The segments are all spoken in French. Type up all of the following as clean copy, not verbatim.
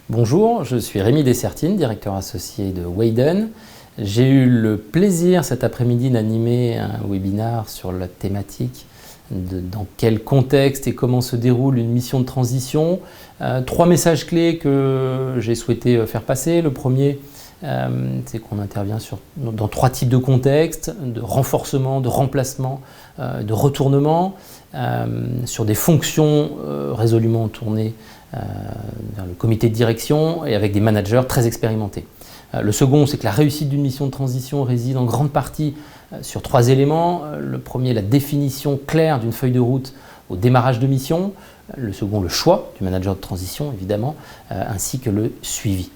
Bonjour, je suis Rémi Dessertine, directeur associé de Wayden. J'ai eu le plaisir cet après-midi d'animer un webinaire sur la thématique de dans quel contexte et comment se déroule une mission de transition. Trois messages clés que j'ai souhaité faire passer. Le premier, c'est qu'on intervient dans trois types de contextes, de renforcement, de remplacement, de retournement, sur des fonctions résolument tournées vers le comité de direction et avec des managers très expérimentés. Le second, c'est que la réussite d'une mission de transition réside en grande partie sur trois éléments. Le premier, la définition claire d'une feuille de route au démarrage de mission. Le second, le choix du manager de transition, évidemment, ainsi que le suivi.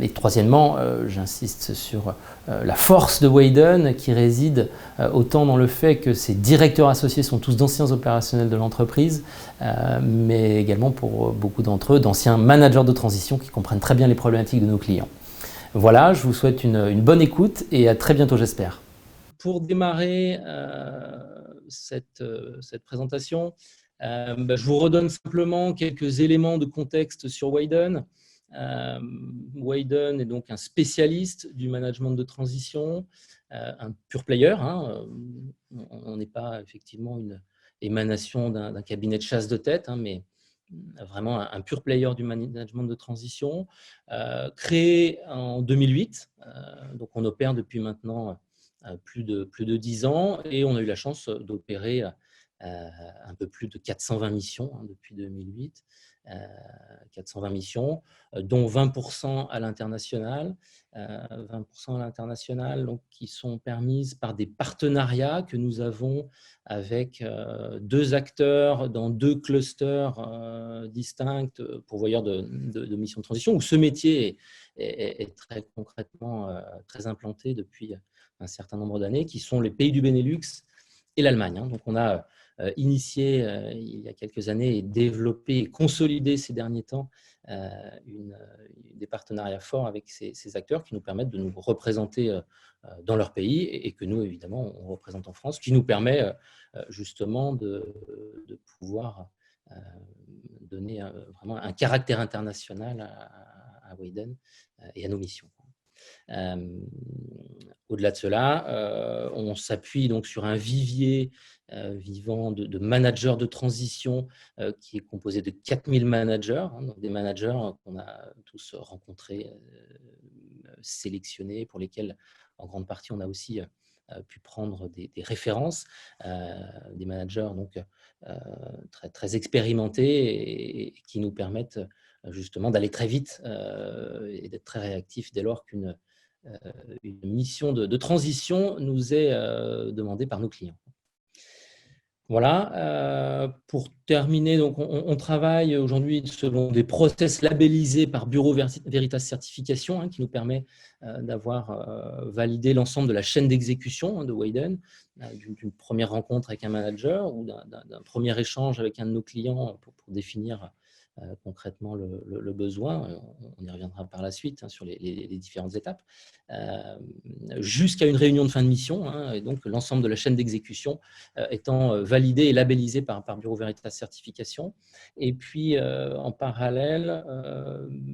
Et troisièmement, j'insiste sur la force de Wayden qui réside autant dans le fait que ses directeurs associés sont tous d'anciens opérationnels de l'entreprise, mais également pour beaucoup d'entre eux d'anciens managers de transition qui comprennent très bien les problématiques de nos clients. Voilà, je vous souhaite une bonne écoute et à très bientôt, j'espère. Pour démarrer cette présentation, je vous redonne simplement quelques éléments de contexte sur Wayden. Wayden est donc un spécialiste du management de transition, un pure player. On n'est pas effectivement une émanation d'un cabinet de chasse de tête, mais vraiment un pure player du management de transition, créé en 2008. Donc on opère depuis maintenant plus de 10 ans et on a eu la chance d'opérer un peu plus de 420 missions depuis 2008. 420 missions, dont 20% à l'international, 20% à l'international, donc qui sont permises par des partenariats que nous avons avec deux acteurs dans deux clusters distincts, pourvoyeurs de missions de transition, où ce métier est très concrètement très implanté depuis un certain nombre d'années, qui sont les pays du Benelux et l'Allemagne. Donc on a initié il y a quelques années et développé et consolidé ces derniers temps des partenariats forts avec ces acteurs qui nous permettent de nous représenter dans leur pays et que nous, évidemment, on représente en France, qui nous permet justement de pouvoir donner vraiment un caractère international à Wayden et à nos missions. Au-delà de cela, on s'appuie donc sur un vivier vivant de managers de transition qui est composé de 4000 managers, donc des managers qu'on a tous rencontrés, sélectionnés, pour lesquels en grande partie on a aussi pu prendre des références, des managers donc très, très expérimentés et qui nous permettent justement d'aller très vite et d'être très réactifs dès lors qu'une mission de transition nous est demandée par nos clients. Voilà, pour terminer, donc on travaille aujourd'hui selon des process labellisés par Bureau Veritas Certification, qui nous permet d'avoir validé l'ensemble de la chaîne d'exécution de Wayden, d'une première rencontre avec un manager ou d'un premier échange avec un de nos clients pour définir concrètement le besoin. On y reviendra par la suite sur les différentes étapes, jusqu'à une réunion de fin de mission, et donc l'ensemble de la chaîne d'exécution étant validé et labellisé par Bureau Veritas Certification. Et puis, en parallèle,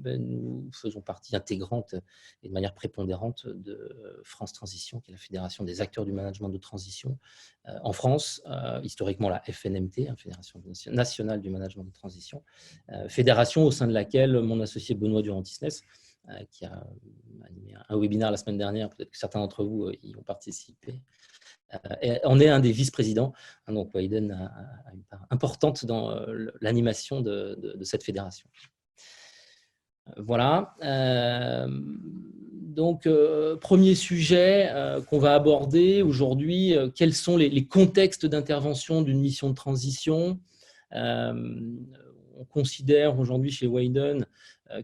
nous faisons partie intégrante et de manière prépondérante de France Transition, qui est la Fédération des acteurs du management de transition en France, historiquement la FNMT, Fédération nationale du management de transition, fédération au sein de laquelle mon associé Benoît Durantisnès, qui a animé un webinaire la semaine dernière, peut-être que certains d'entre vous y ont participé, on est un des vice-présidents, donc Wayden a une part importante dans l'animation de cette fédération. Voilà. Donc, premier sujet qu'on va aborder aujourd'hui, quels sont les contextes d'intervention d'une mission de transition. On considère aujourd'hui chez Wayden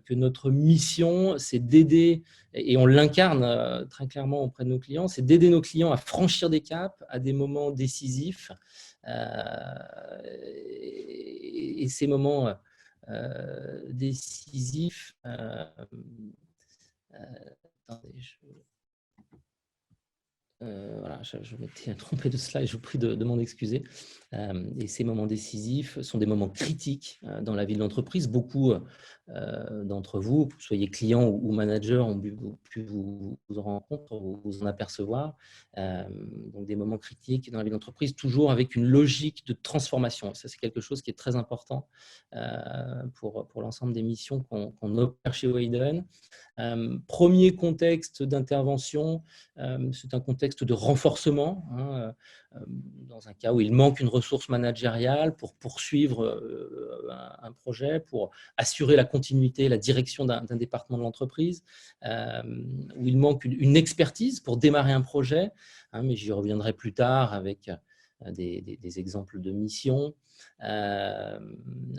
que notre mission, c'est d'aider, et on l'incarne très clairement auprès de nos clients, c'est d'aider nos clients à franchir des caps à des moments décisifs. Et ces moments décisifs... attendez, voilà, je m'étais trompé de slide, je vous prie de m'en excuser. Et ces moments décisifs sont des moments critiques dans la vie de l'entreprise. Beaucoup d'entre vous, que vous soyez client ou manager, ont pu vous en rendre compte, vous en apercevoir. Donc des moments critiques dans la vie d'entreprise, toujours avec une logique de transformation. Ça, c'est quelque chose qui est très important pour l'ensemble des missions qu'on opère chez Wayden. Premier contexte d'intervention, c'est un contexte de renforcement, hein, dans un cas où il manque une ressource managériale pour poursuivre un projet, pour assurer la continuité, la direction d'un département de l'entreprise, où il manque une expertise pour démarrer un projet, hein, mais j'y reviendrai plus tard avec des exemples de missions.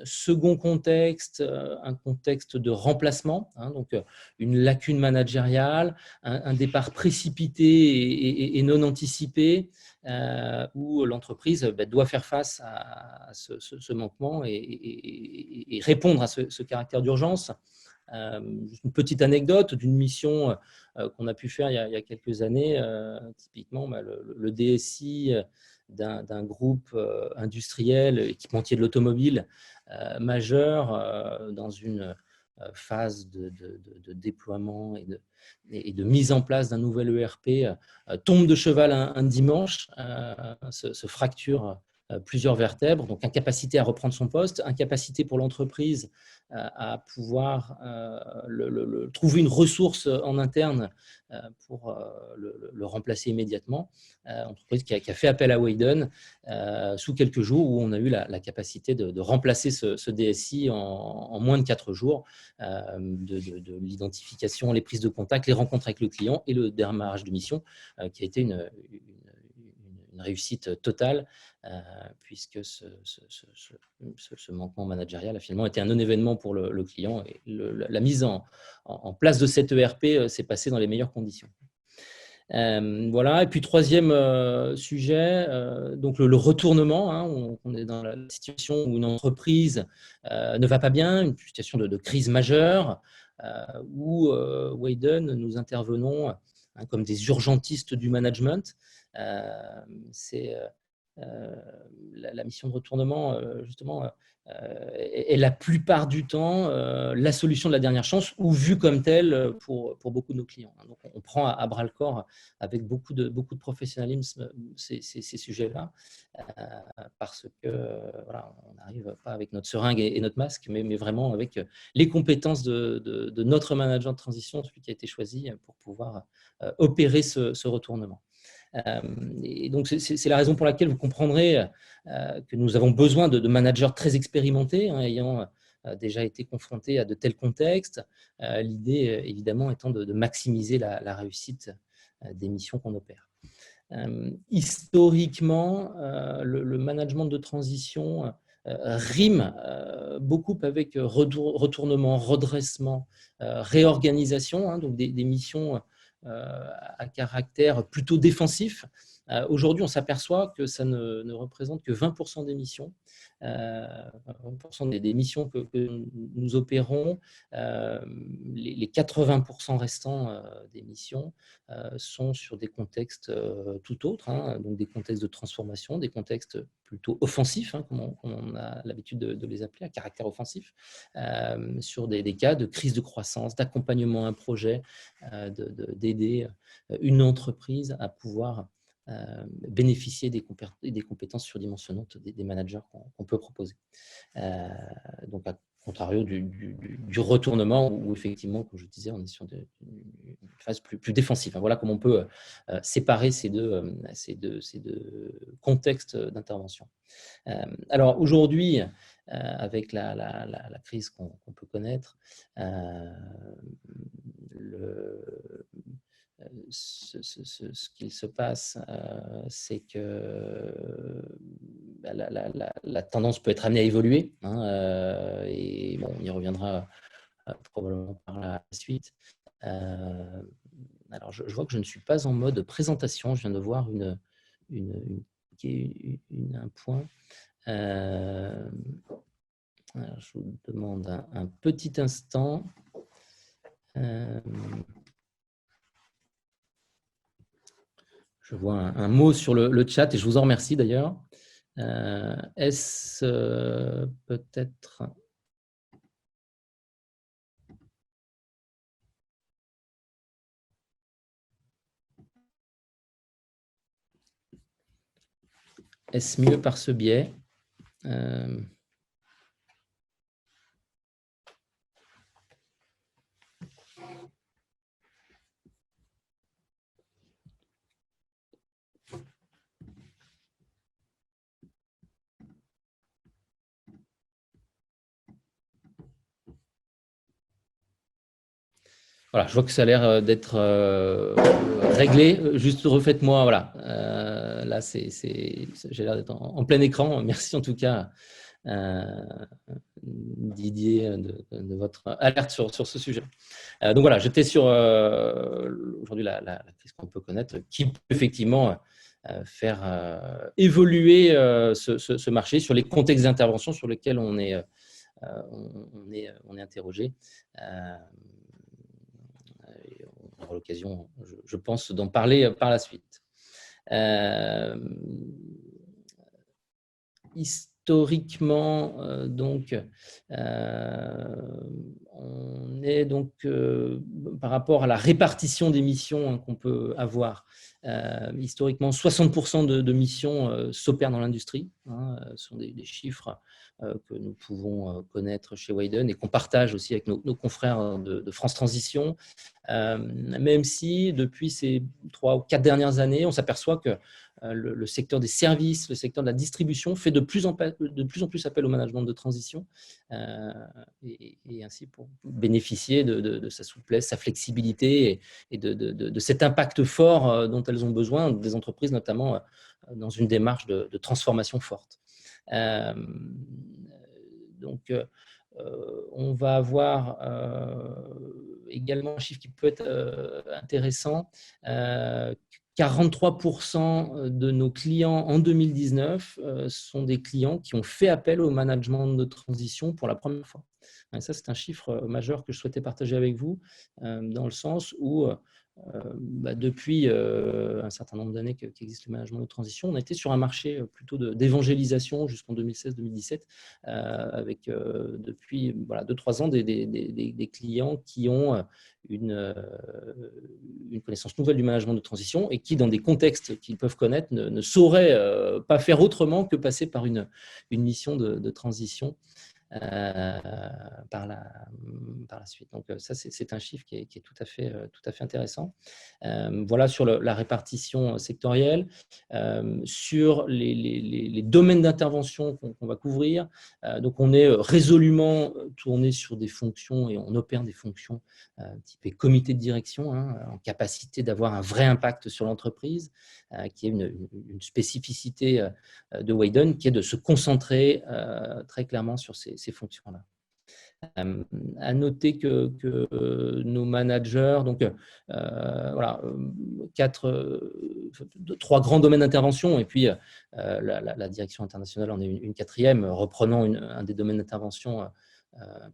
Second contexte, un contexte de remplacement, hein, donc une lacune managériale, un départ précipité et non anticipé, où l'entreprise doit faire face à ce manquement et répondre à ce caractère d'urgence. Une petite anecdote d'une mission qu'on a pu faire il y a quelques années, typiquement le DSI d'un groupe industriel, équipementier de l'automobile majeur, dans une phase de déploiement et de mise en place d'un nouvel ERP, tombe de cheval un dimanche, se fracture plusieurs vertèbres, donc incapacité à reprendre son poste, incapacité pour l'entreprise à pouvoir trouver une ressource en interne pour le remplacer immédiatement. Entreprise qui a fait appel à Wayden sous quelques jours, où on a eu la capacité de remplacer ce DSI en moins de 4 jours, de l'identification, les prises de contact, les rencontres avec le client et le démarrage de mission, qui a été une réussite totale, puisque ce manquement managérial a finalement été un non-événement pour le client, et la mise en place de cette ERP s'est passée dans les meilleures conditions. Voilà. Et puis troisième sujet, donc le retournement, hein, on est dans la situation où une entreprise ne va pas bien, une situation de crise majeure, où Wayden, nous intervenons comme des urgentistes du management. C'est la mission de retournement, justement, est la plupart du temps la solution de la dernière chance, ou vue comme telle pour beaucoup de nos clients. Donc, on prend à bras le corps avec beaucoup de professionnalisme ces sujets-là, parce que voilà, on n'arrive pas avec notre seringue et notre masque, mais vraiment avec les compétences de notre manager de transition, celui qui a été choisi pour pouvoir opérer ce retournement. Et donc, c'est la raison pour laquelle vous comprendrez que nous avons besoin de managers très expérimentés, hein, ayant déjà été confrontés à de tels contextes. L'idée, évidemment, étant de maximiser la réussite des missions qu'on opère. Historiquement, le management de transition rime beaucoup avec retournement, redressement, réorganisation, hein, donc des missions à caractère plutôt défensif. Aujourd'hui, on s'aperçoit que ça ne représente que 20% des missions. 20% des missions que nous opérons, les 80% restants des missions sont sur des contextes tout autres, hein, donc des contextes de transformation, des contextes plutôt offensifs, hein, comme on a l'habitude de les appeler, à caractère offensif, sur des cas de crise de croissance, d'accompagnement à un projet, d'aider une entreprise à pouvoir bénéficier des compétences surdimensionnantes des managers qu'on peut proposer. Donc, à contrario du retournement, où effectivement, comme je disais, on est sur une phase plus défensive. Voilà comment on peut séparer ces deux contextes d'intervention. Alors aujourd'hui, avec la crise qu'on peut connaître, ce qu'il se passe, c'est que la tendance peut être amenée à évoluer, hein, et bon, on y reviendra probablement par la suite. Alors, je vois que je ne suis pas en mode présentation. Je viens de voir un point. Alors, je vous demande un petit instant. Je vois un mot sur le chat et je vous en remercie d'ailleurs. Est-ce peut-être Est-ce mieux par ce biais? Voilà, je vois que ça a l'air d'être réglé. Juste refaites-moi, voilà. Là, j'ai l'air d'être en plein écran. Merci en tout cas, Didier, de votre alerte sur ce sujet. Donc voilà, j'étais sur aujourd'hui la crise qu'on peut connaître, qui peut effectivement faire évoluer ce marché sur les contextes d'intervention sur lesquels on est interrogé. On aura l'occasion, je pense, d'en parler par la suite. Historiquement, donc, on est donc par rapport à la répartition des missions qu'on peut avoir. Historiquement, 60% de missions s'opèrent dans l'industrie. Ce sont des chiffres que nous pouvons connaître chez Wayden et qu'on partage aussi avec nos confrères de France Transition. Même si depuis ces 3 ou 4 dernières années, on s'aperçoit que le secteur des services, le secteur de la distribution fait de plus en plus appel au management de transition et ainsi pour bénéficier de sa souplesse, sa flexibilité et de cet impact fort dont elles ont besoin, des entreprises notamment dans une démarche de transformation forte. Donc, on va avoir également un chiffre qui peut être intéressant. 43% de nos clients en 2019 sont des clients qui ont fait appel au management de transition pour la première fois. Et ça, c'est un chiffre majeur que je souhaitais partager avec vous, dans le sens où depuis un certain nombre d'années qu'existe le management de transition, on a été sur un marché plutôt d'évangélisation jusqu'en 2016-2017, avec depuis 2-3 ans des clients qui ont une connaissance nouvelle du management de transition et qui, dans des contextes qu'ils peuvent connaître, ne sauraient pas faire autrement que passer par une mission de transition par la suite. Donc ça, c'est un chiffre qui est tout à fait intéressant. Voilà sur la répartition sectorielle. Sur les domaines d'intervention qu'on va couvrir, donc on est résolument tourné sur des fonctions et on opère des fonctions type comité de direction, en capacité d'avoir un vrai impact sur l'entreprise, qui est une spécificité de Wayden, qui est de se concentrer très clairement sur ces fonctions-là. À noter que nos managers, donc voilà, 3 grands domaines d'intervention, et puis la direction internationale en est une quatrième, reprenant un des domaines d'intervention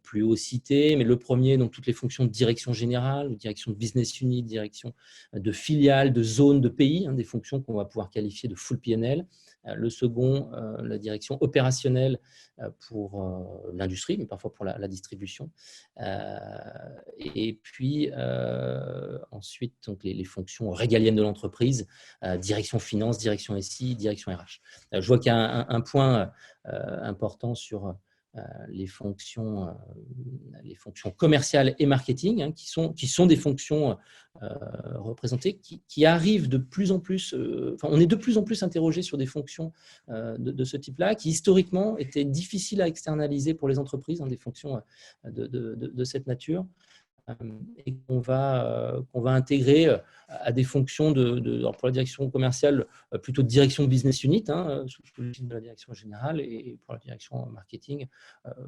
plus haut cité, mais le premier, donc toutes les fonctions de direction générale, direction de business unit, direction de filiale, de zone, de pays, des fonctions qu'on va pouvoir qualifier de full PNL. Le second, la direction opérationnelle pour l'industrie, mais parfois pour la distribution. Et puis ensuite, donc les fonctions régaliennes de l'entreprise, direction finance, direction SI, direction RH. Je vois qu'il y a un point important sur les fonctions commerciales et marketing, qui sont des fonctions représentées, qui arrivent de plus en plus, on est de plus en plus interrogé sur des fonctions de ce type-là, qui historiquement étaient difficiles à externaliser pour les entreprises, des fonctions de cette nature, et qu'on va intégrer à des fonctions pour la direction commerciale, plutôt de direction business unit, sous l'égide de la direction générale, et pour la direction marketing,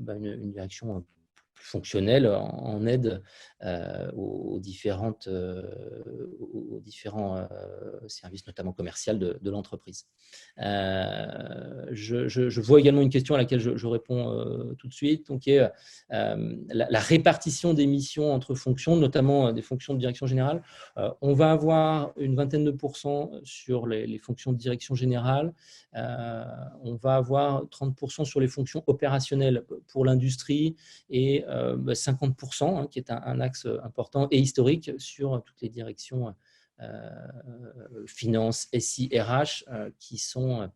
une direction fonctionnelle en aide aux différents services, notamment commerciaux de l'entreprise. Je vois également une question à laquelle je réponds tout de suite, donc, qui est la répartition des missions entre fonctions, notamment des fonctions de direction générale. On va avoir une vingtaine de pourcents sur les fonctions de direction générale. On va avoir 30% sur les fonctions opérationnelles pour l'industrie et 50%, qui est un axe important et historique, sur toutes les directions finance, SI, RH, qui sont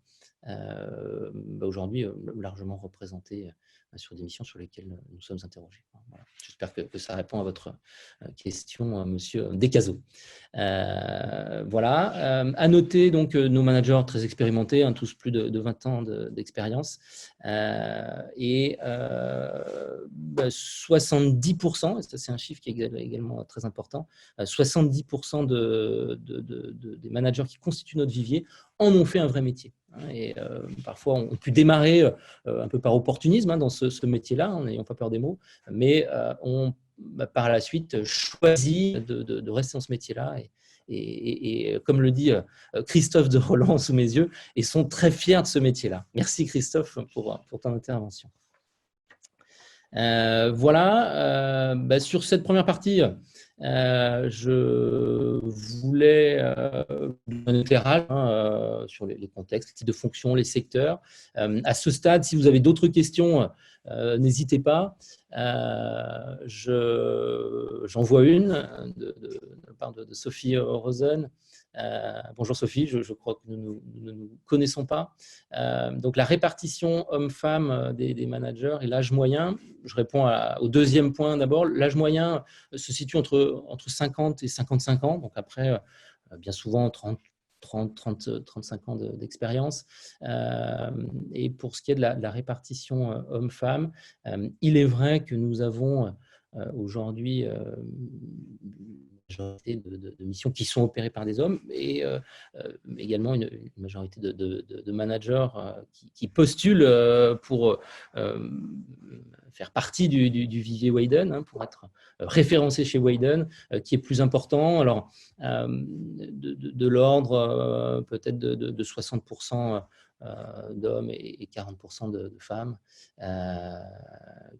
aujourd'hui largement représentés sur des missions sur lesquelles nous sommes interrogés. Voilà. J'espère que ça répond à votre question, monsieur Descazeaux. Voilà. À noter donc nos managers très expérimentés, hein, tous plus de 20 ans d'expérience, et 70%, et ça c'est un chiffre qui est également très important, 70% des managers qui constituent notre vivier en ont fait un vrai métier. Et parfois, on pu démarrer un peu par opportunisme dans ce métier-là, en n'ayant pas peur des mots, mais on par la suite choisi de rester dans ce métier-là. Et comme le dit Christophe de Roland sous mes yeux, et sont très fiers de ce métier-là. Merci Christophe pour ton intervention. Voilà, sur cette première partie, je voulais un éclairage sur les contextes, les types de fonctions, les secteurs. À ce stade, si vous avez d'autres questions, n'hésitez pas. J'en vois une de la part de Sophie Rosen. Bonjour Sophie, je crois que nous ne nous connaissons pas. Donc la répartition homme-femme des managers et l'âge moyen, je réponds au deuxième point d'abord. L'âge moyen se situe entre 50 et 55 ans, donc après bien souvent 35 ans d'expérience. Et pour ce qui est de la répartition homme-femme, il est vrai que nous avons aujourd'hui majorité de missions qui sont opérées par des hommes et également une majorité de managers qui postulent pour faire partie du vivier Wayden, pour être référencé chez Wayden, qui est plus important. Alors, de l'ordre peut-être de 60% d'hommes et 40% de femmes,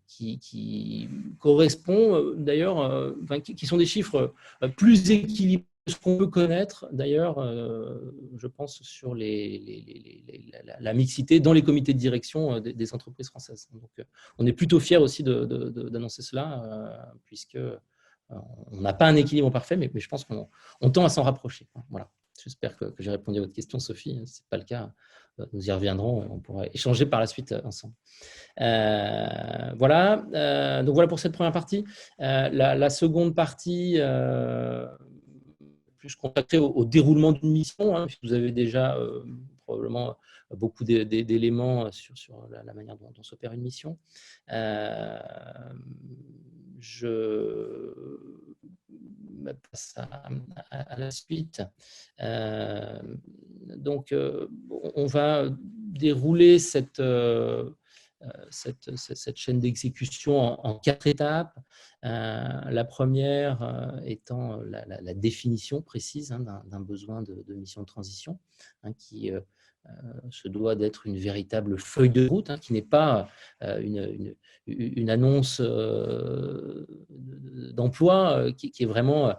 qui correspond d'ailleurs, qui sont des chiffres plus équilibrés que ce qu'on peut connaître d'ailleurs, je pense, sur la mixité dans les comités de direction des entreprises françaises. Donc, on est plutôt fiers aussi d'annoncer cela, puisque on n'a pas un équilibre parfait, mais je pense qu'on tend à s'en rapprocher. Voilà. J'espère que j'ai répondu à votre question, Sophie. Si ce n'est pas le cas, nous y reviendrons. On pourra échanger par la suite ensemble. Voilà. Donc voilà pour cette première partie. La seconde partie, plus consacrée au déroulement d'une mission. Vous avez déjà probablement beaucoup d'éléments sur la manière dont s'opère une mission. Je passe à la suite. Donc, on va dérouler cette chaîne d'exécution en 4 étapes. La première étant la définition précise d'un besoin de mission de transition, qui se doit d'être une véritable feuille de route, qui n'est pas une annonce d'emploi, qui est vraiment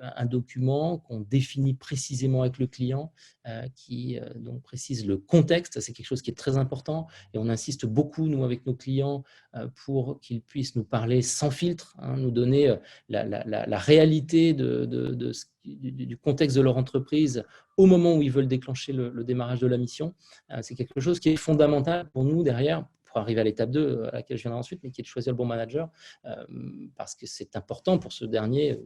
un document qu'on définit précisément avec le client, qui donc précise le contexte. C'est quelque chose qui est très important et on insiste beaucoup, nous, avec nos clients, pour qu'ils puissent nous parler sans filtre, nous donner la réalité du contexte de leur entreprise au moment où ils veulent déclencher le démarrage de la mission. C'est quelque chose qui est fondamental pour nous derrière, pour arriver à l'étape 2, à laquelle je viendrai ensuite, mais qui est de choisir le bon manager, parce que c'est important pour cette dernière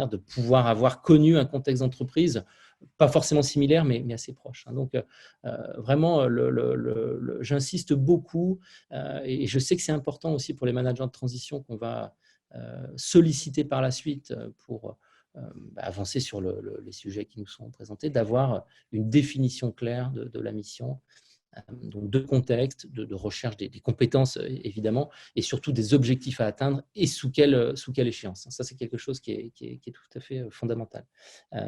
de pouvoir avoir connu un contexte d'entreprise, pas forcément similaire, mais assez proche. Donc, vraiment, j'insiste beaucoup, et je sais que c'est important aussi pour les managers de transition qu'on va solliciter par la suite pour avancer sur les sujets qui nous sont présentés, d'avoir une définition claire de la mission, donc de contexte, de recherche des compétences évidemment, et surtout des objectifs à atteindre et sous quelle échéance. Ça, c'est quelque chose qui est tout à fait fondamental.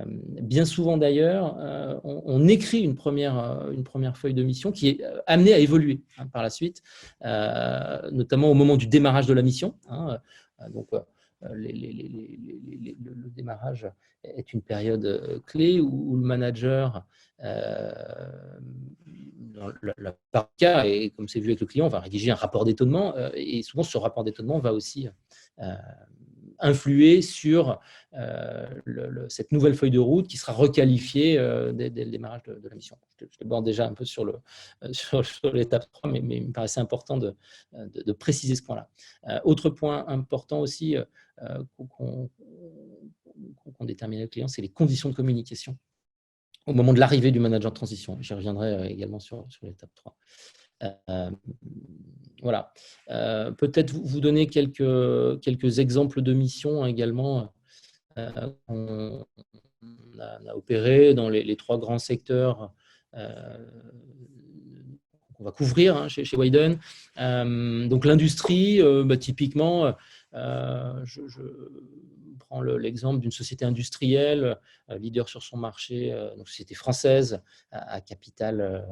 Bien souvent d'ailleurs, on écrit une première feuille de mission qui est amenée à évoluer par la suite, notamment au moment du démarrage de la mission. Donc, le démarrage est une période clé où le manager, dans la plupart des cas, et comme c'est vu avec le client, va rédiger un rapport d'étonnement, et souvent ce rapport d'étonnement va aussi influer sur cette nouvelle feuille de route qui sera requalifiée dès le démarrage de la mission. Je déborde déjà un peu sur l'étape 3, mais il me paraissait important de préciser ce point-là. Autre point important aussi qu'on détermine avec le client, c'est les conditions de communication au moment de l'arrivée du manager de transition. J'y reviendrai également sur l'étape 3. Voilà. Peut-être vous donner quelques exemples de missions également qu'on a opéré dans les 3 grands secteurs qu'on va couvrir chez Widen. Donc l'industrie, typiquement, je prends l'exemple d'une société industrielle, leader sur son marché, donc société française à capital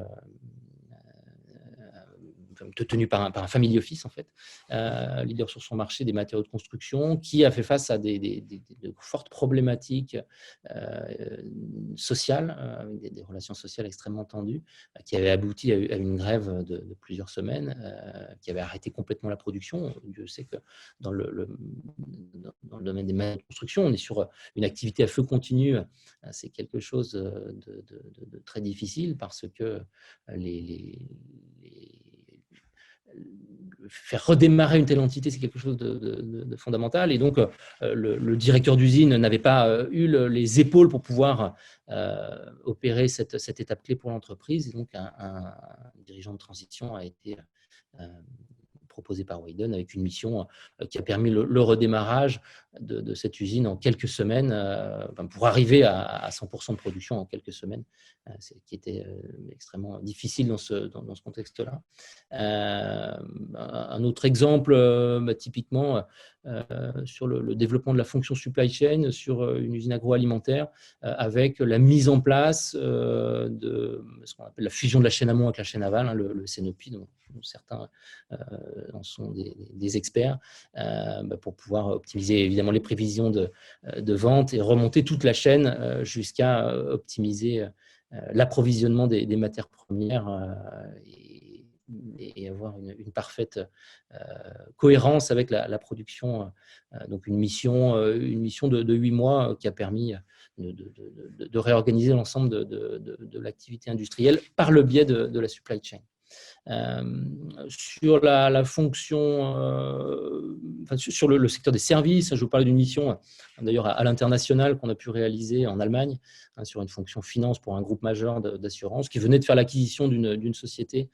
tenu par un family office, en fait, leader sur son marché des matériaux de construction, qui a fait face à de fortes problématiques sociales, avec des relations sociales extrêmement tendues, qui avaient abouti à une grève de plusieurs semaines, qui avait arrêté complètement la production. Dieu sait que dans le domaine des matériaux de construction, on est sur une activité à feu continu. C'est quelque chose de très difficile parce que faire redémarrer une telle entité, c'est quelque chose de fondamental. Et donc, le directeur d'usine n'avait pas eu les épaules pour pouvoir opérer cette étape clé pour l'entreprise. Et donc, un dirigeant de transition a été proposé par Widen avec une mission qui a permis le redémarrage de cette usine en quelques semaines, pour arriver à 100% de production en quelques semaines, qui était extrêmement difficile dans ce contexte-là. Un autre exemple, typiquement, sur le développement de la fonction supply chain sur une usine agroalimentaire, avec la mise en place de ce qu'on appelle la fusion de la chaîne amont avec la chaîne aval, le SNOP, dont certains en sont des experts, pour pouvoir optimiser évidemment les prévisions de vente et remonter toute la chaîne jusqu'à optimiser l'approvisionnement des matières premières et avoir une parfaite cohérence avec la production. Donc une mission de 8 mois qui a permis de réorganiser l'ensemble de l'activité industrielle par le biais de la supply chain. Sur la fonction, sur le secteur des services, je vous parlais d'une mission d'ailleurs à l'international qu'on a pu réaliser en Allemagne, sur une fonction finance pour un groupe majeur d'assurance qui venait de faire l'acquisition d'une société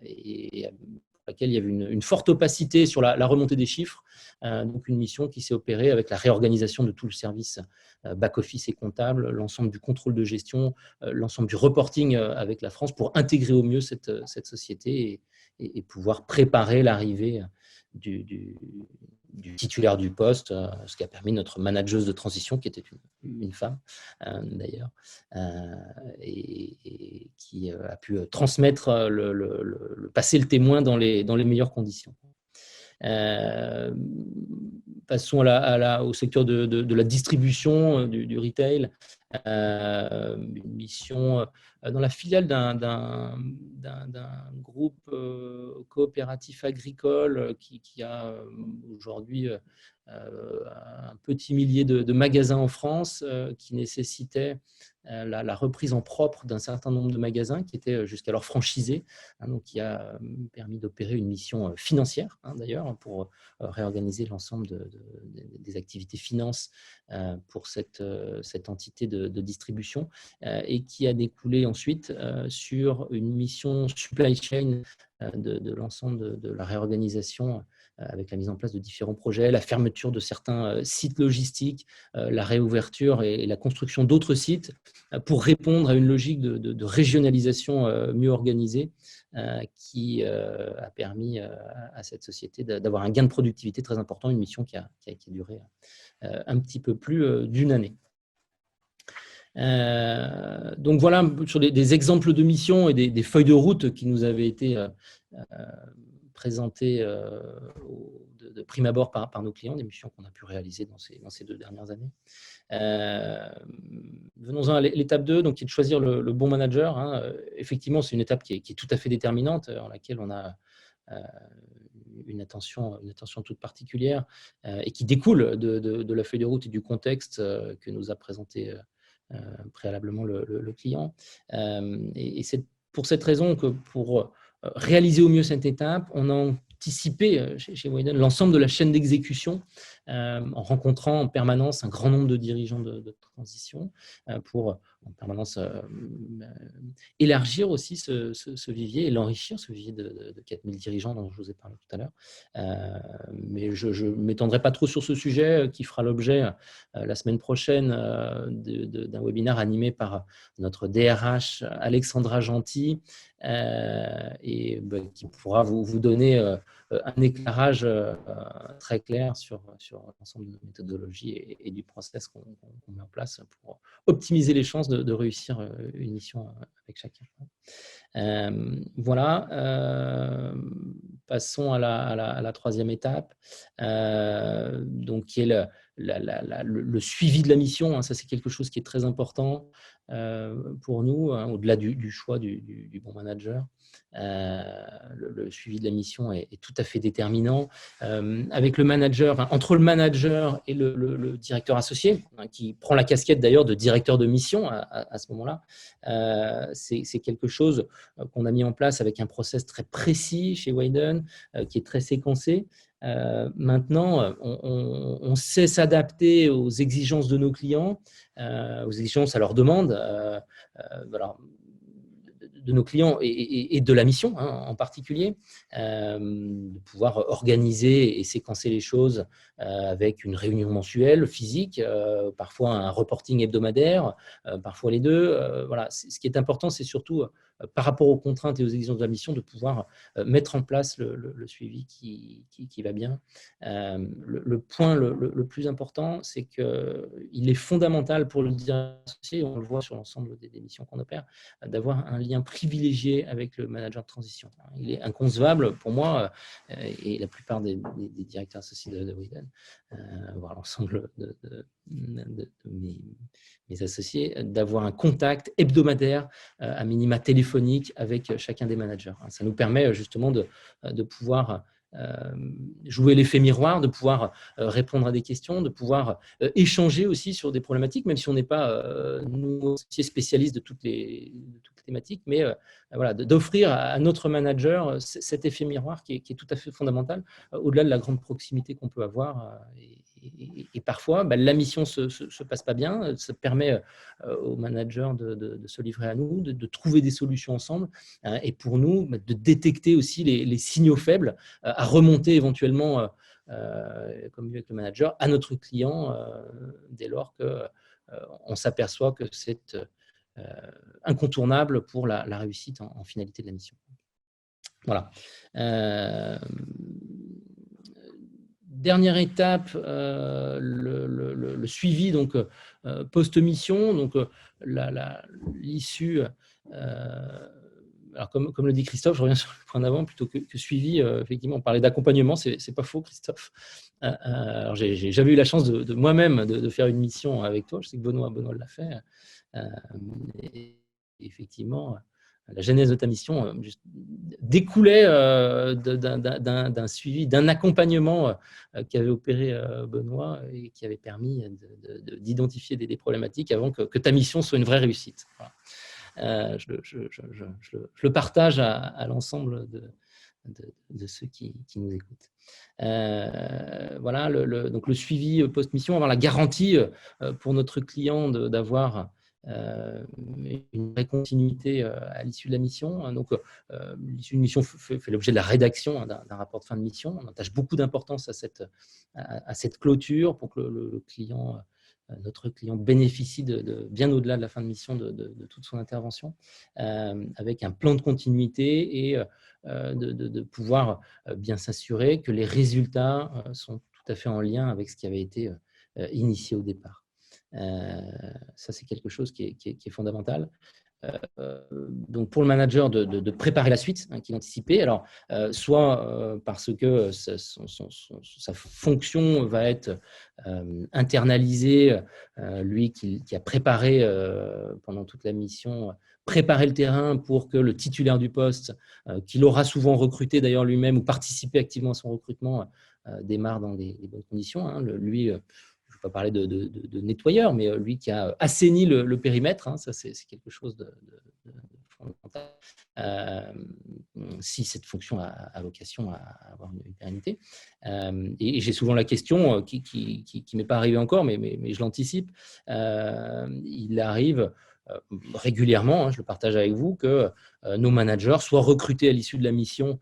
et pour laquelle il y avait une forte opacité sur la remontée des chiffres. Donc une mission qui s'est opérée avec la réorganisation de tout le service back-office et comptable, l'ensemble du contrôle de gestion, l'ensemble du reporting avec la France pour intégrer au mieux cette société et pouvoir préparer l'arrivée du titulaire du poste, ce qui a permis notre manageuse de transition, qui était une femme d'ailleurs, et qui a pu transmettre, passer le témoin dans les meilleures conditions. Passons au secteur de la distribution, du retail. Une mission dans la filiale d'un groupe coopératif agricole qui a aujourd'hui un petit millier de magasins en France, qui nécessitait la reprise en propre d'un certain nombre de magasins qui étaient jusqu'alors franchisés, donc qui a permis d'opérer une mission financière d'ailleurs pour réorganiser l'ensemble des activités finances pour cette entité de distribution, et qui a découlé ensuite sur une mission supply chain de l'ensemble de la réorganisation, avec la mise en place de différents projets, la fermeture de certains sites logistiques, la réouverture et la construction d'autres sites pour répondre à une logique de régionalisation mieux organisée qui a permis à cette société d'avoir un gain de productivité très important, une mission qui a duré un petit peu plus d'une année. Donc voilà sur des exemples de missions et des feuilles de route qui nous avaient été présentées de prime abord par nos clients, des missions qu'on a pu réaliser dans ces 2 dernières années. Venons-en à l'étape 2, donc qui est de choisir le bon manager. Effectivement, c'est une étape qui est tout à fait déterminante, en laquelle on a une attention toute particulière et qui découle de la feuille de route et du contexte que nous a présenté préalablement le client. Et c'est pour cette raison que pour réaliser au mieux cette étape, on a anticipé chez Widen l'ensemble de la chaîne d'exécution en rencontrant en permanence un grand nombre de dirigeants de transition pour en permanence élargir aussi ce vivier et l'enrichir, ce vivier de 4000 dirigeants dont je vous ai parlé tout à l'heure. Mais je ne m'étendrai pas trop sur ce sujet qui fera l'objet la semaine prochaine d'un webinaire animé par notre DRH Alexandra Gentil et qui pourra vous donner un éclairage très clair sur l'ensemble de la méthodologie et du process qu'on met en place pour optimiser les chances de réussir une mission avec chacun. Voilà. Passons à la troisième étape, donc qui est le suivi de la mission. Ça, c'est quelque chose qui est très important pour nous, au-delà du choix du bon manager. Le suivi de la mission est tout à fait déterminant. Avec le manager, entre le manager et le directeur associé, qui prend la casquette d'ailleurs de directeur de mission à ce moment-là, c'est quelque chose qu'on a mis en place avec un process très précis chez Widen, qui est très séquencé. Maintenant, on sait s'adapter aux exigences de nos clients, aux exigences à leur demande, voilà, de nos clients et de la mission en particulier, de pouvoir organiser et séquencer les choses avec une réunion mensuelle physique, parfois un reporting hebdomadaire, parfois les deux. Voilà. Ce qui est important, c'est surtout par rapport aux contraintes et aux exigences de la mission, de pouvoir mettre en place le suivi qui va bien. Le point le plus important, c'est qu'il est fondamental pour le directeur associé, on le voit sur l'ensemble des missions qu'on opère, d'avoir un lien privilégié avec le manager de transition. Il est inconcevable pour moi et la plupart des directeurs associés de Widen, voire l'ensemble de mes associés, d'avoir un contact hebdomadaire, à minima téléphonique, avec chacun des managers. Ça nous permet justement de pouvoir jouer l'effet miroir, de pouvoir répondre à des questions, de pouvoir échanger aussi sur des problématiques, même si on n'est pas, nous, spécialistes de toutes les thématiques, mais voilà, d'offrir à notre manager cet effet miroir qui est tout à fait fondamental, au-delà de la grande proximité qu'on peut avoir. Et parfois, la mission ne se passe pas bien. Ça permet au manager de se livrer à nous, de trouver des solutions ensemble, et pour nous, de détecter aussi les signaux faibles, à remonter éventuellement, comme avec le manager, à notre client dès lors qu'on s'aperçoit que c'est incontournable pour la réussite en finalité de la mission. Voilà. Dernière étape, le suivi donc post-mission, donc l'issue. Alors comme le dit Christophe, je reviens sur le point d'avant, plutôt que suivi, effectivement, on parlait d'accompagnement, c'est pas faux, Christophe. Alors j'ai jamais eu la chance de moi-même de faire une mission avec toi, je sais que Benoît l'a fait. Et effectivement, la genèse de ta mission découlait d'un suivi, d'un accompagnement qu'avait opéré Benoît et qui avait permis d'identifier des problématiques avant que ta mission soit une vraie réussite. Voilà. Je le partage à l'ensemble de ceux qui nous écoutent. Voilà, donc le suivi post-mission, avoir la garantie pour notre client d'avoir une vraie continuité à l'issue de la mission. Donc, l'issue de mission fait l'objet de la rédaction d'un rapport de fin de mission. On attache beaucoup d'importance à cette clôture pour que notre client bénéficie bien au-delà de la fin de mission de toute son intervention, avec un plan de continuité et de pouvoir bien s'assurer que les résultats sont tout à fait en lien avec ce qui avait été initié au départ. Ça, c'est quelque chose qui est fondamental. Donc pour le manager de préparer la suite, qu'il anticipait, alors soit parce que sa fonction va être internalisée, lui qui a préparé pendant toute la mission préparer le terrain pour que le titulaire du poste, qu'il aura souvent recruté d'ailleurs lui-même ou participé activement à son recrutement, démarre dans des bonnes conditions. Hein. Lui, je ne vais pas parler de nettoyeur, mais lui qui a assaini le périmètre, hein, ça c'est quelque chose de fondamental. Si cette fonction a vocation à avoir une pérennité. Et j'ai souvent la question qui m'est pas arrivée encore, mais je l'anticipe. Il arrive régulièrement, hein, je le partage avec vous, que nos managers soient recrutés à l'issue de la mission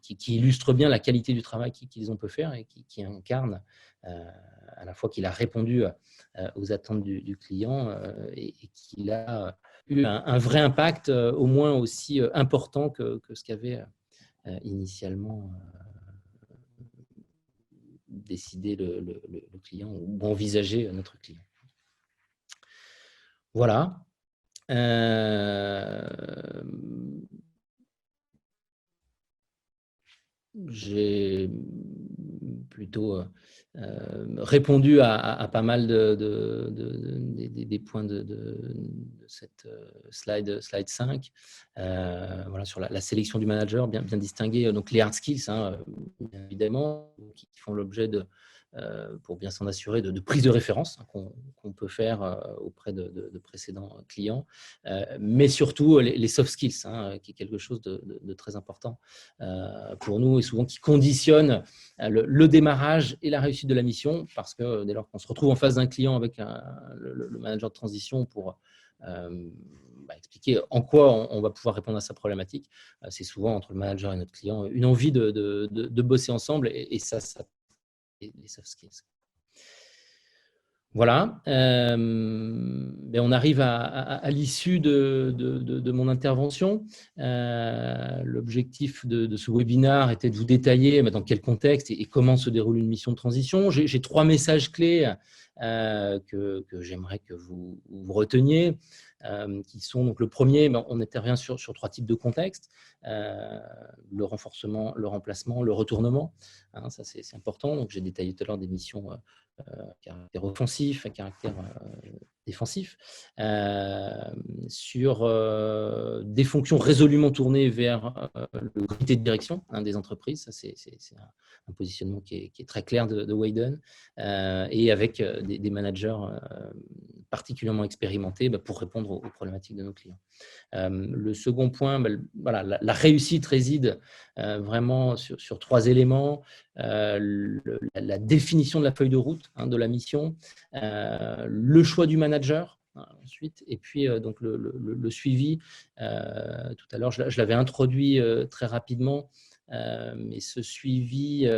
qui illustre bien la qualité du travail qu'ils ont pu faire et qui incarne à la fois qu'il a répondu aux attentes du client et qu'il a eu un vrai impact au moins aussi important que ce qu'avait initialement décidé le client ou envisagé notre client. Voilà. J'ai plutôt répondu à pas mal des points de cette slide 5. Voilà, sur la sélection du manager, bien distinguer donc les hard skills, hein, bien évidemment, qui font l'objet pour bien s'en assurer de prise de référence, hein, qu'on peut faire auprès de précédents clients, mais surtout les soft skills, hein, qui est quelque chose de très important pour nous et souvent qui conditionne le démarrage et la réussite de la mission, parce que dès lors qu'on se retrouve en face d'un client avec le manager de transition pour expliquer en quoi on va pouvoir répondre à sa problématique, c'est souvent entre le manager et notre client une envie de bosser ensemble et ça les soft skills. Voilà, on arrive à l'issue de mon intervention. L'objectif de ce webinaire était de vous détailler dans quel contexte et comment se déroule une mission de transition. J'ai 3 messages clés que j'aimerais que vous reteniez, qui sont donc le premier, on intervient sur 3 types de contextes, le renforcement, le remplacement, le retournement. Hein, ça c'est important. Donc j'ai détaillé tout à l'heure des missions caractère offensif, à caractère défensif, sur des fonctions résolument tournées vers le comité de direction des entreprises. Ça, c'est un positionnement qui est très clair de Wayden, et avec des managers particulièrement expérimentés pour répondre aux problématiques de nos clients. Le second point, voilà, la réussite réside vraiment sur 3 éléments. La définition de la feuille de route de la mission, le choix du manager ensuite, et puis donc le suivi. Tout à l'heure, je l'avais introduit très rapidement, mais ce suivi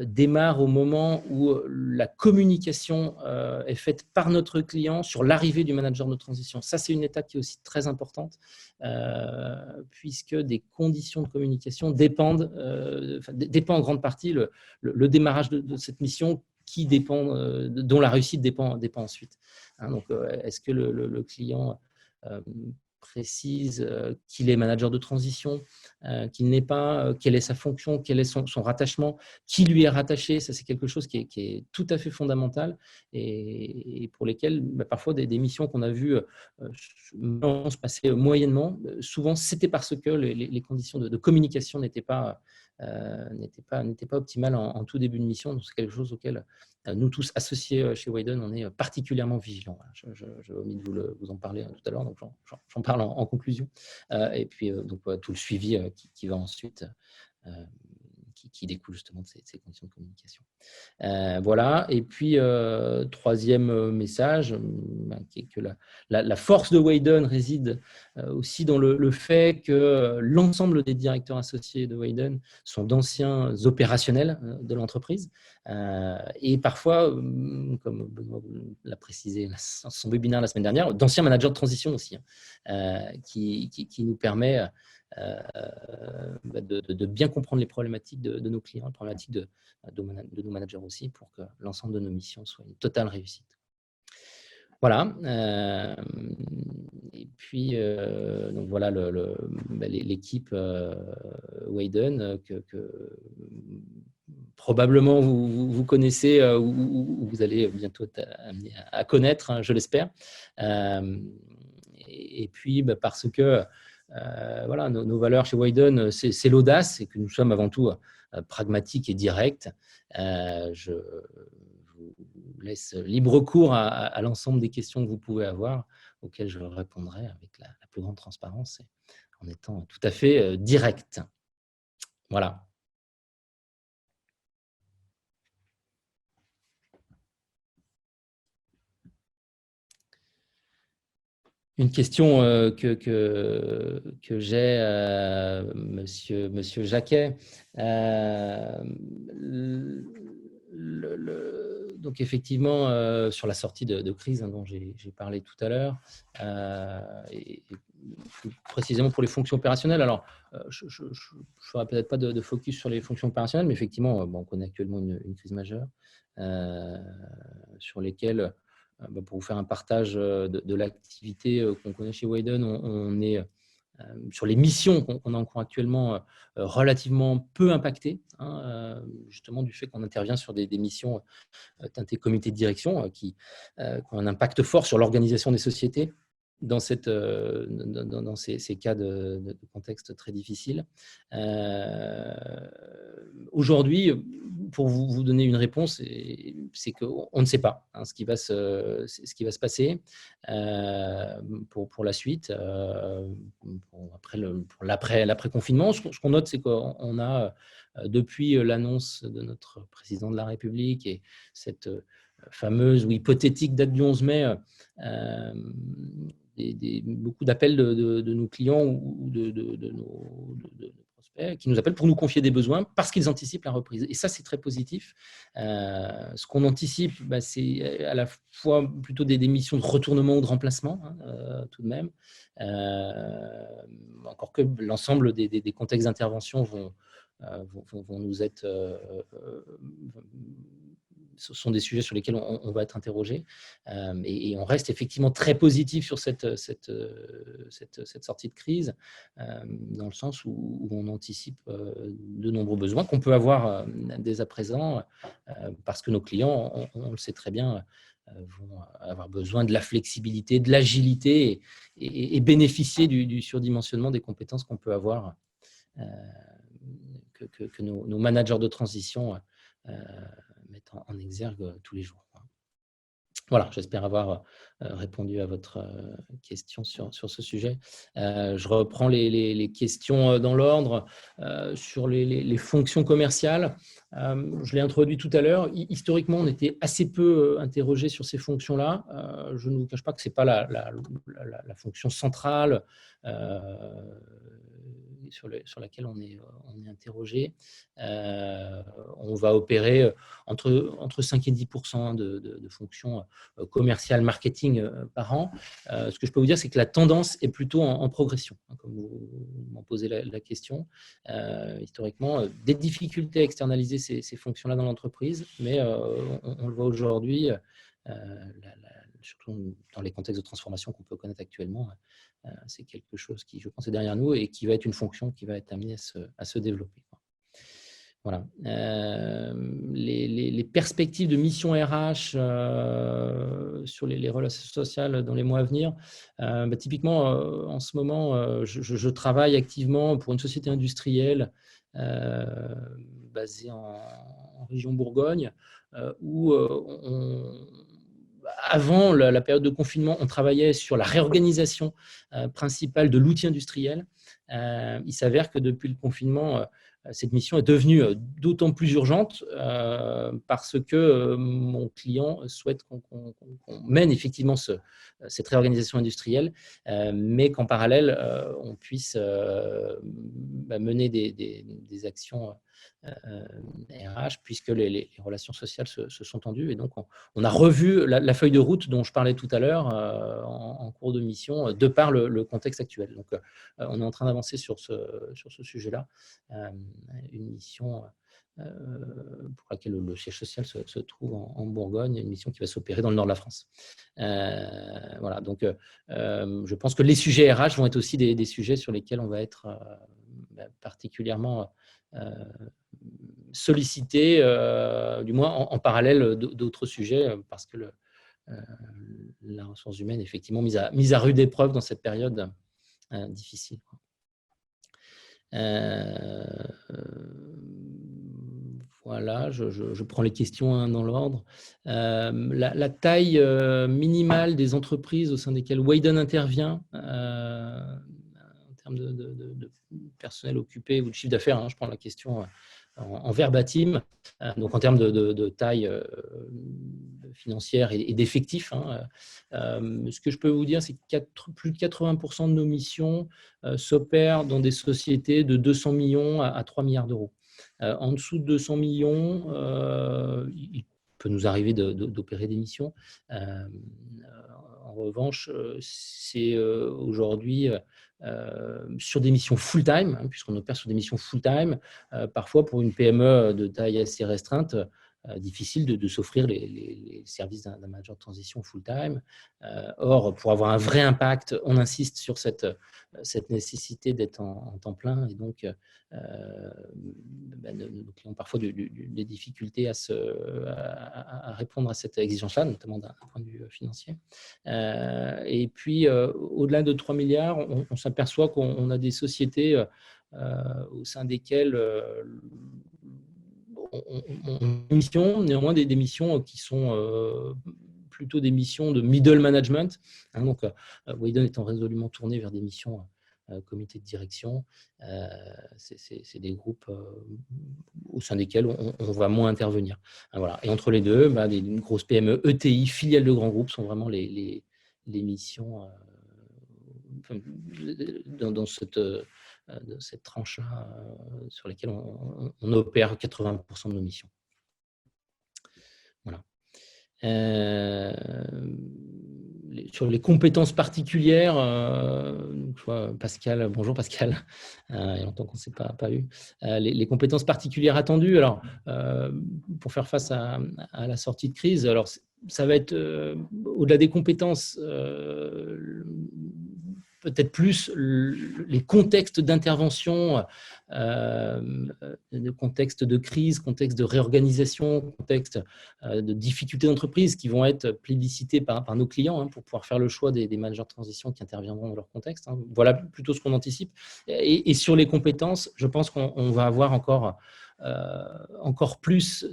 démarre au moment où la communication est faite par notre client sur l'arrivée du manager de transition. Ça, c'est une étape qui est aussi très importante, puisque des conditions de communication dépend en grande partie le démarrage de cette mission qui dépend, dont la réussite dépend ensuite. Hein, donc, est-ce que le client précise qu'il est manager de transition, qu'il n'est pas, quelle est sa fonction, quel est son rattachement, qui lui est rattaché. Ça, c'est quelque chose qui est tout à fait fondamental et pour lesquelles parfois des missions qu'on a vues se passer moyennement, souvent c'était parce que les conditions de communication n'étaient pas optimales en tout début de mission. Donc, c'est quelque chose auquel nous tous associés chez Wayden, on est particulièrement vigilants. J'ai omis de vous en parler tout à l'heure, donc j'en parle en conclusion. Et puis, donc, tout le suivi qui va ensuite, qui découle justement de ces conditions de communication. Voilà. Et puis, troisième message, qui est que la force de Wayden réside aussi dans le fait que l'ensemble des directeurs associés de Wayden sont d'anciens opérationnels de l'entreprise. Et parfois, comme Benoît l'a précisé dans son webinaire la semaine dernière, d'anciens managers de transition aussi, qui nous permet de bien comprendre les problématiques de nos clients, les problématiques de nos managers aussi, pour que l'ensemble de nos missions soient une totale réussite. Voilà. Et puis, donc voilà l'équipe Wayden probablement vous connaissez ou vous allez bientôt être amené à connaître, hein, je l'espère. Et puis, parce que voilà, nos valeurs chez Widen, c'est l'audace et que nous sommes avant tout pragmatiques et directs. Je vous laisse libre cours à l'ensemble des questions que vous pouvez avoir, auxquelles je répondrai avec la plus grande transparence et en étant tout à fait direct. Voilà. Une question que j'ai, monsieur Jacquet. Donc, effectivement, sur la sortie de crise, hein, dont j'ai parlé tout à l'heure, et plus précisément pour les fonctions opérationnelles. Alors, je ne ferai peut-être pas de focus sur les fonctions opérationnelles, mais effectivement, on connaît actuellement une crise majeure sur lesquelles pour vous faire un partage de l'activité qu'on connaît chez Widen, on est sur les missions qu'on a en cours actuellement relativement peu impactées, hein, justement du fait qu'on intervient sur des missions teintées comité de direction qui ont un impact fort sur l'organisation des sociétés dans ces cas de contexte très difficile. Aujourd'hui, pour vous donner une réponse, c'est qu'on ne sait pas, hein, ce qui va se passer pour la suite, pour l'après-confinement. Ce qu'on note, c'est qu'on a, depuis l'annonce de notre président de la République et cette fameuse ou hypothétique date du 11 mai, beaucoup d'appels de nos clients ou de nos prospects qui nous appellent pour nous confier des besoins parce qu'ils anticipent la reprise. Et ça, c'est très positif. Ce qu'on anticipe, c'est à la fois plutôt des missions de retournement ou de remplacement, hein, tout de même. Encore que l'ensemble des contextes d'intervention vont nous être ce sont des sujets sur lesquels on va être interrogé. Et on reste effectivement très positif sur cette sortie de crise, dans le sens où on anticipe de nombreux besoins qu'on peut avoir dès à présent, parce que nos clients, on le sait très bien, vont avoir besoin de la flexibilité, de l'agilité et bénéficier du surdimensionnement des compétences qu'on peut avoir, que nos managers de transition mettent en exergue tous les jours. Voilà, j'espère avoir répondu à votre question sur ce sujet. Je reprends les questions dans l'ordre sur les fonctions commerciales. Je l'ai introduit tout à l'heure. Historiquement, on était assez peu interrogé sur ces fonctions-là. Je ne vous cache pas que ce n'est pas la fonction centrale sur laquelle on est interrogé. On va opérer entre 5 et 10% de fonctions commerciales, marketing par an. Ce que je peux vous dire, c'est que la tendance est plutôt en progression, hein, comme vous m'en posez la question. Historiquement, des difficultés à externaliser ces fonctions-là dans l'entreprise, mais on le voit aujourd'hui, surtout dans les contextes de transformation qu'on peut connaître actuellement. C'est quelque chose qui, je pense, est derrière nous et qui va être une fonction qui va être amenée à se développer. Voilà. Les perspectives de mission RH sur les relations sociales dans les mois à venir, typiquement, en ce moment, je travaille activement pour une société industrielle basée en région Bourgogne, où avant la période de confinement, on travaillait sur la réorganisation principale de l'outil industriel. Il s'avère que depuis le confinement, cette mission est devenue d'autant plus urgente parce que mon client souhaite qu'on mène effectivement cette réorganisation industrielle, mais qu'en parallèle, on puisse mener des actions RH, puisque les relations sociales se sont tendues. Et donc, on a revu la feuille de route dont je parlais tout à l'heure en cours de mission, de par le contexte actuel. Donc, on est en train d'avancer sur ce sujet-là. Une mission pour laquelle le siège social se trouve en Bourgogne, une mission qui va s'opérer dans le nord de la France. Voilà, donc je pense que les sujets RH vont être aussi des sujets sur lesquels on va être particulièrement solliciter, du moins en parallèle d'autres sujets, parce que la ressource humaine est effectivement mise à rude épreuve dans cette période difficile. Voilà, je prends les questions dans l'ordre. La taille minimale des entreprises au sein desquelles Wayden intervient, en termes de personnel occupé ou de chiffre d'affaires, je prends la question en verbatim, donc en termes de taille financière et d'effectifs. Ce que je peux vous dire, c'est que plus de 80% de nos missions s'opèrent dans des sociétés de 200 millions à 3 milliards d'euros. En dessous de 200 millions, il peut nous arriver d'opérer des missions. En revanche, c'est aujourd'hui sur des missions full-time, puisqu'on opère sur des missions full-time, parfois pour une PME de taille assez restreinte, difficile de s'offrir les services d'un manager de transition full-time. Or, pour avoir un vrai impact, on insiste sur cette nécessité d'être en temps plein, et donc nos clients ont parfois des difficultés à répondre à cette exigence-là, notamment d'un point de vue financier. Et puis, au-delà de 3 milliards, on s'aperçoit qu'on a des sociétés au sein desquelles néanmoins des missions qui sont plutôt des missions de middle management. Donc, Wayden étant résolument tourné vers des missions comité de direction, c'est des groupes au sein desquels on va moins intervenir. Voilà. Et entre les deux, des grosses PME, ETI, filiales de grands groupes sont vraiment les missions dans cette tranche-là sur lesquelles on opère 80% de nos missions. Voilà. Sur les compétences particulières, je vois Pascal, bonjour Pascal, il y a longtemps qu'on ne s'est pas eu. Les compétences particulières attendues, alors, pour faire face à la sortie de crise, alors ça va être, au-delà des compétences, peut-être plus les contextes d'intervention, contextes de crise, contextes de réorganisation, contextes de difficultés d'entreprise qui vont être plébiscités par nos clients pour pouvoir faire le choix des managers de transition qui interviendront dans leur contexte. Voilà plutôt ce qu'on anticipe. Et sur les compétences, je pense qu'on va avoir encore plus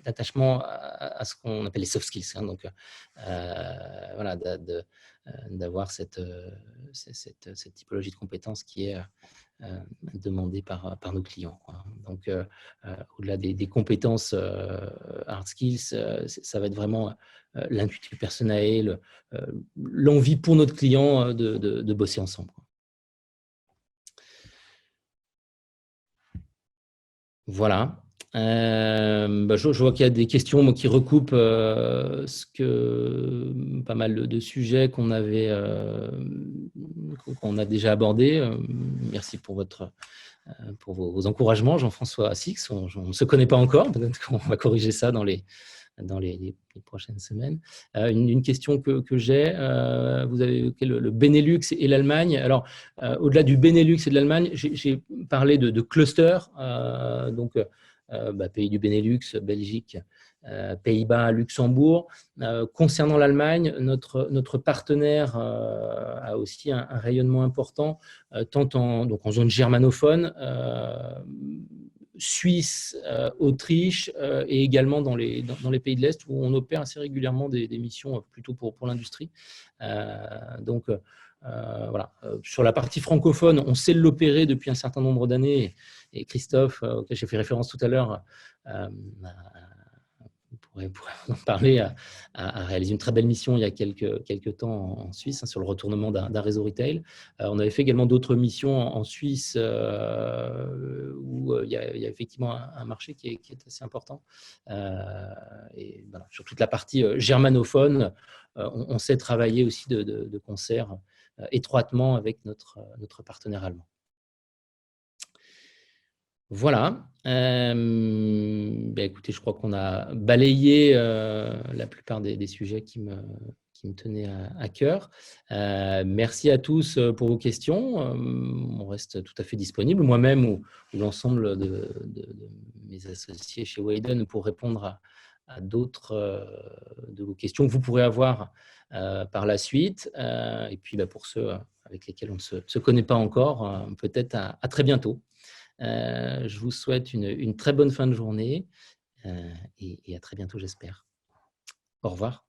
d'attachement à ce qu'on appelle les soft skills. Donc, voilà, d'avoir cette typologie de compétences qui est demandée par nos clients. Donc, au-delà des compétences hard skills, ça va être vraiment l'intuition personnelle, l'envie pour notre client de bosser ensemble. Voilà. Je vois qu'il y a des questions qui recoupent pas mal de sujets qu'on a déjà abordés. Merci pour vos encouragements, Jean-François Six. On ne se connaît pas encore, peut-être qu'on va corriger ça dans les prochaines semaines. Une question que j'ai, vous avez évoqué le Benelux et l'Allemagne. Alors, au-delà du Benelux et de l'Allemagne, j'ai parlé de clusters, donc pays du Benelux, Belgique, Pays-Bas, Luxembourg. Concernant l'Allemagne, notre partenaire a aussi un rayonnement important, tant en zone germanophone, Suisse, Autriche et également dans les pays de l'Est où on opère assez régulièrement des missions plutôt pour l'industrie. Donc, voilà. Sur la partie francophone, on sait l'opérer depuis un certain nombre d'années et Christophe, auquel j'ai fait référence tout à l'heure, pourrait en parler, a réalisé une très belle mission il y a quelques temps en Suisse sur le retournement d'un réseau retail. On avait fait également d'autres missions en Suisse où il y a effectivement un marché qui est assez important. Et voilà, sur toute la partie germanophone, on sait travailler aussi de concert étroitement avec notre partenaire allemand. Voilà. Écoutez, je crois qu'on a balayé la plupart des sujets qui me tenaient à cœur. Merci à tous pour vos questions. On reste tout à fait disponible, moi-même ou l'ensemble de mes associés chez Wayden, pour répondre à d'autres de vos questions que vous pourrez avoir par la suite. Et puis, pour ceux avec lesquels on ne se connaît pas encore, peut-être à très bientôt. Je vous souhaite une très bonne fin de journée et à très bientôt, j'espère. Au revoir.